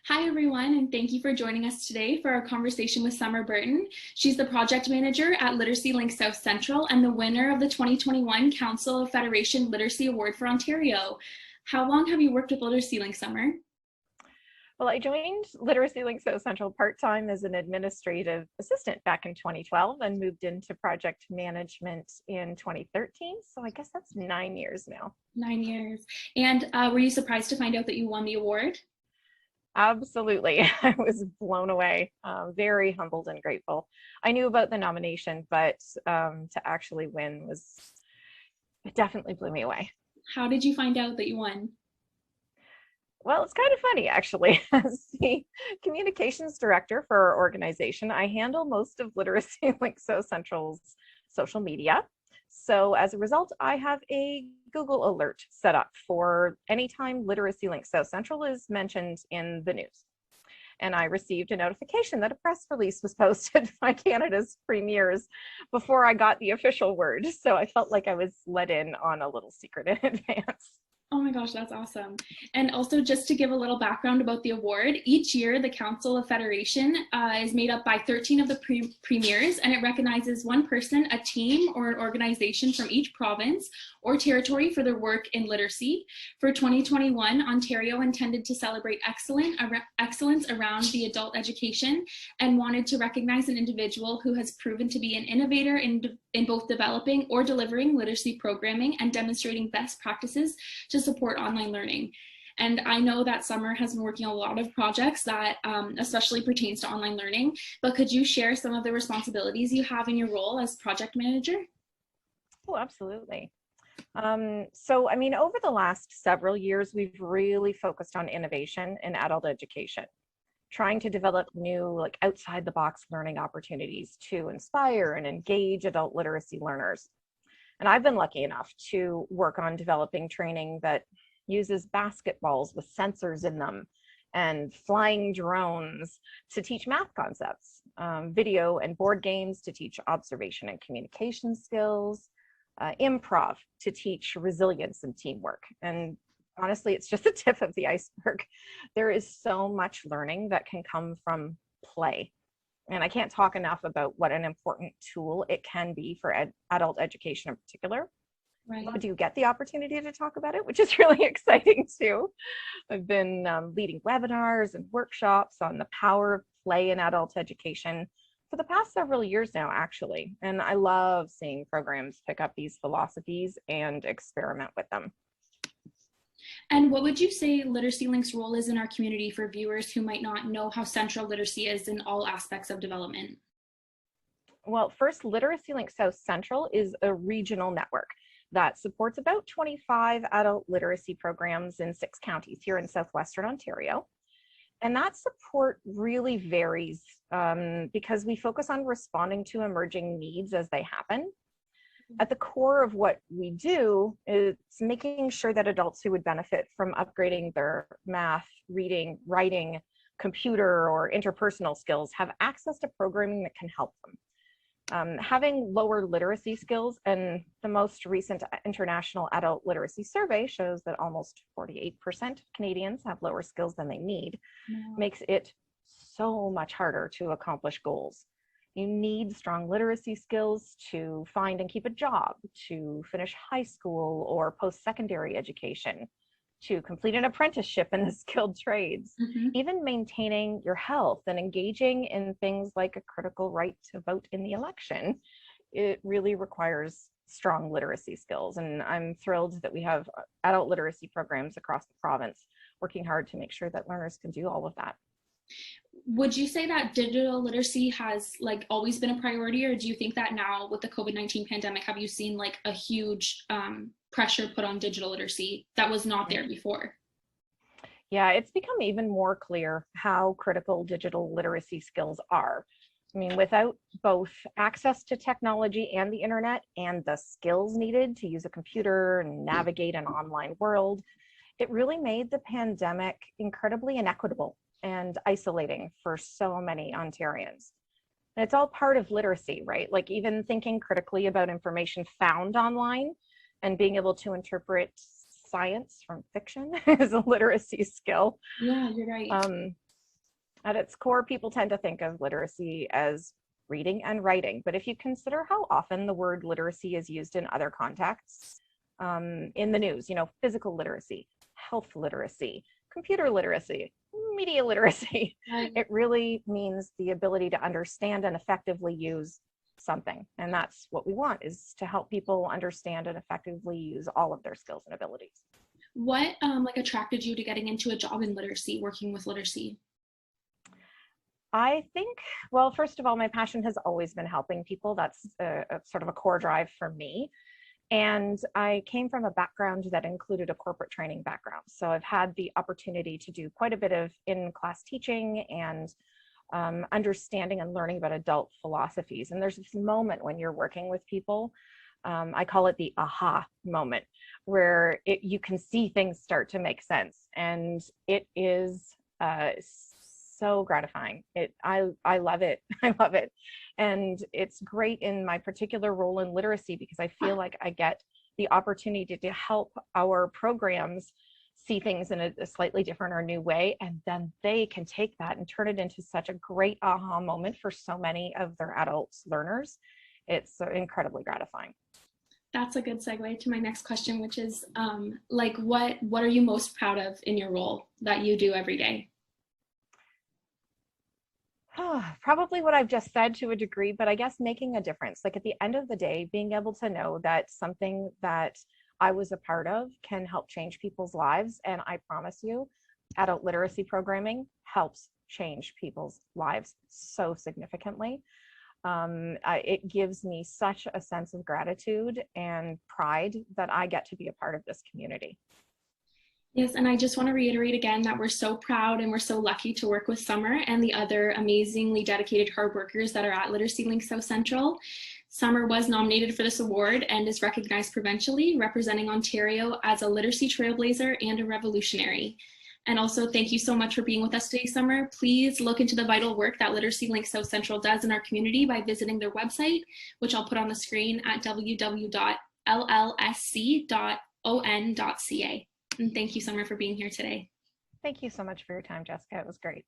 Hi, everyone, and thank you for joining us today for our conversation with Summer Burton. She's the project manager at Literacy Link South Central and the winner of the 2021 Council of Federation Literacy Award for Ontario. How long have you worked with Literacy Link, Summer? Well, I joined Literacy Link South Central part-time as an administrative assistant back in 2012 and moved into project management in 2013. So I guess that's 9 years now. 9 years. And were you surprised to find out that you won the award? Absolutely. I was blown away, very humbled and grateful. I knew about the nomination, but to actually win it definitely blew me away. How did you find out that you won? Well, it's kind of funny, actually. As the communications director for our organization, I handle most of Literacy Link South Central's social media. So as a result, I have a Google alert set up for anytime Literacy Link South Central is mentioned in the news. And I received a notification that a press release was posted by Canada's premiers before I got the official word. So I felt like I was let in on a little secret in advance. Oh my gosh, that's awesome. And also, just to give a little background about the award, each year the Council of Federation is made up by 13 of the premiers, and it recognizes one person, a team, or an organization from each province or territory for their work in literacy. For 2021, Ontario intended to celebrate excellence around the adult education and wanted to recognize an individual who has proven to be an innovator in both developing or delivering literacy programming and demonstrating best practices to support online learning. And I know that Summer has been working on a lot of projects that especially pertains to online learning, but could you share some of the responsibilities you have in your role as project manager? Oh, absolutely. I mean, over the last several years, we've really focused on innovation in adult education, trying to develop new, like outside the box learning opportunities to inspire and engage adult literacy learners. And I've been lucky enough to work on developing training that uses basketballs with sensors in them and flying drones to teach math concepts, video and board games to teach observation and communication skills, improv to teach resilience and teamwork. And honestly, it's just the tip of the iceberg. There is so much learning that can come from play. And I can't talk enough about what an important tool it can be for adult education in particular. Right. I do get the opportunity to talk about it, which is really exciting too. I've been leading webinars and workshops on the power of play in adult education for the past several years now, actually. And I love seeing programs pick up these philosophies and experiment with them. And what would you say Literacy Link's role is in our community for viewers who might not know how central literacy is in all aspects of development? Well, first, Literacy Link South Central is a regional network that supports about 25 adult literacy programs in 6 counties here in southwestern Ontario. And that support really varies because we focus on responding to emerging needs as they happen. At the core of what we do is making sure that adults who would benefit from upgrading their math, reading, writing, computer, or interpersonal skills have access to programming that can help them. Having lower literacy skills, and the most recent International Adult Literacy Survey shows that almost 48% of Canadians have lower skills than they need, makes it so much harder to accomplish goals. You need strong literacy skills to find and keep a job, to finish high school or post-secondary education, to complete an apprenticeship in the skilled trades, even maintaining your health and engaging in things like a critical right to vote in the election. It really requires strong literacy skills. And I'm thrilled that we have adult literacy programs across the province working hard to make sure that learners can do all of that. Would you say that digital literacy has always been a priority, or do you think that now with the COVID-19 pandemic, have you seen a huge pressure put on digital literacy that was not there before? Yeah, it's become even more clear how critical digital literacy skills are. I mean, without both access to technology and the internet and the skills needed to use a computer and navigate an online world, it really made the pandemic incredibly inequitable and isolating for so many Ontarians. And it's all part of literacy, right? Like even thinking critically about information found online and being able to interpret science from fiction is a literacy skill. Yeah, you're right. At its core, people tend to think of literacy as reading and writing, but if you consider how often the word literacy is used in other contexts, in the news, physical literacy, health literacy, computer literacy, media literacy, it really means the ability to understand and effectively use something. And that's what we want, is to help people understand and effectively use all of their skills and abilities. What attracted you to getting into a job in literacy, working with literacy? I think, well, first of all, my passion has always been helping people. That's a sort of a core drive for me. And I came from a background that included a corporate training background. So I've had the opportunity to do quite a bit of in-class teaching and understanding and learning about adult philosophies. And there's this moment when you're working with people, I call it the aha moment, where you can see things start to make sense. And it is so gratifying. I love it. I love it. And it's great in my particular role in literacy because I feel like I get the opportunity to help our programs see things in a slightly different or new way. And then they can take that and turn it into such a great aha moment for so many of their adult learners. It's so incredibly gratifying. That's a good segue to my next question, which is what are you most proud of in your role that you do every day? Probably what I've just said to a degree, but I guess making a difference. Like at the end of the day, being able to know that something that I was a part of can help change people's lives. And I promise you, adult literacy programming helps change people's lives so significantly. It gives me such a sense of gratitude and pride that I get to be a part of this community. Yes, and I just want to reiterate again that we're so proud and we're so lucky to work with Summer and the other amazingly dedicated hard workers that are at Literacy Link South Central. Summer was nominated for this award and is recognized provincially, representing Ontario as a literacy trailblazer and a revolutionary. And also, thank you so much for being with us today, Summer. Please look into the vital work that Literacy Link South Central does in our community by visiting their website, which I'll put on the screen at www.llsc.on.ca. And thank you, Summer, for being here today. Thank you so much for your time, Jessica. It was great.